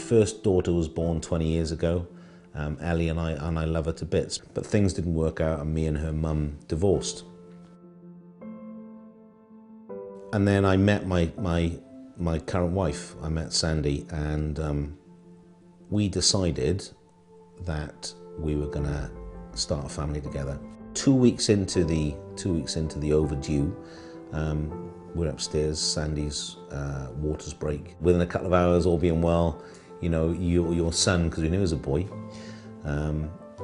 first daughter was born 20 years ago, Ellie, and I love her to bits. But things didn't work out and me and her mum divorced. And then I met my current wife. I met Sandy, and we decided that we were gonna start a family together. 2 weeks into the overdue, we're upstairs, Sandy's waters break. Within a couple of hours, all being well, you know, your son, because we knew he was a boy,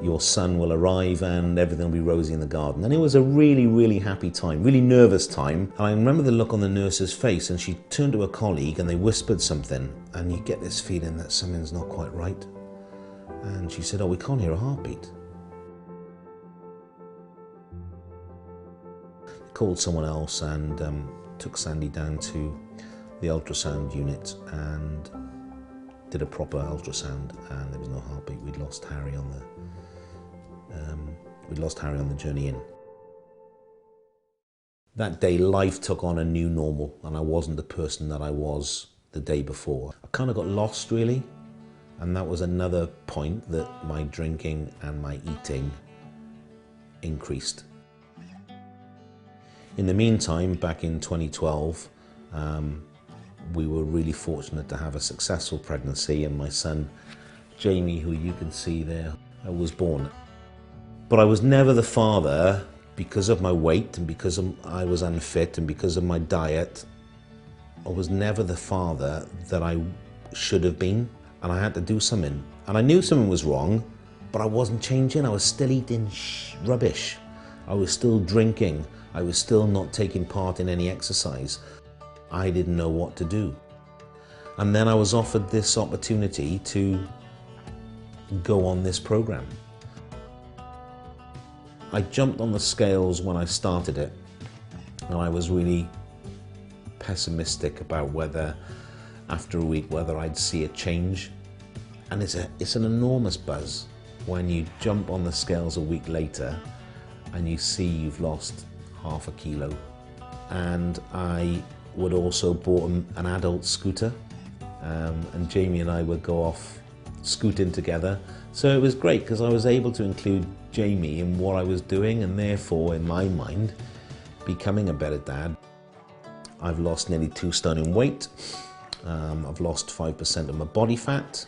your son will arrive and everything will be rosy in the garden. And it was a really, really happy time, really nervous time. And I remember the look on the nurse's face, and she turned to a colleague and they whispered something, and you get this feeling that something's not quite right. And she said, "Oh, we can't hear a heartbeat." Called someone else and took Sandy down to the ultrasound unit and did a proper ultrasound, and there was no heartbeat. We'd lost Harry on the journey in. That day, life took on a new normal, and I wasn't the person that I was the day before. I kind of got lost, really, and that was another point that my drinking and my eating increased. In the meantime, back in 2012, we were really fortunate to have a successful pregnancy, and my son, Jamie, who you can see there, was born. But I was never the father because of my weight and because I was unfit and because of my diet. I was never the father that I should have been, and I had to do something. And I knew something was wrong, but I wasn't changing. I was still eating rubbish. I was still drinking. I was still not taking part in any exercise. I didn't know what to do. And then I was offered this opportunity to go on this program. I jumped on the scales when I started it, and I was really pessimistic about whether, after a week, whether I'd see a change. And it's an enormous buzz when you jump on the scales a week later and you see you've lost half a kilo. And I would also bought an adult scooter, and Jamie and I would go off scooting together. So it was great because I was able to include Jamie in what I was doing, and therefore, in my mind, becoming a better dad. I've lost nearly 2 stone in weight. I've lost 5% of my body fat.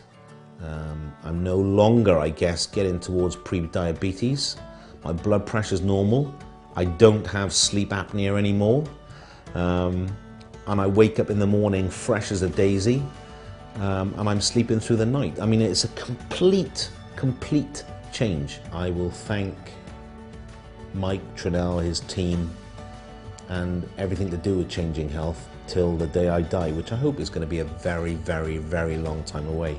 I'm no longer, I guess, getting towards pre-diabetes. My blood pressure's normal. I don't have sleep apnea anymore. And I wake up in the morning fresh as a daisy, and I'm sleeping through the night. I mean, it's a complete change. I will thank Mike Trinnell, his team, and everything to do with Changing Health till the day I die, which I hope is going to be a very, very, very long time away.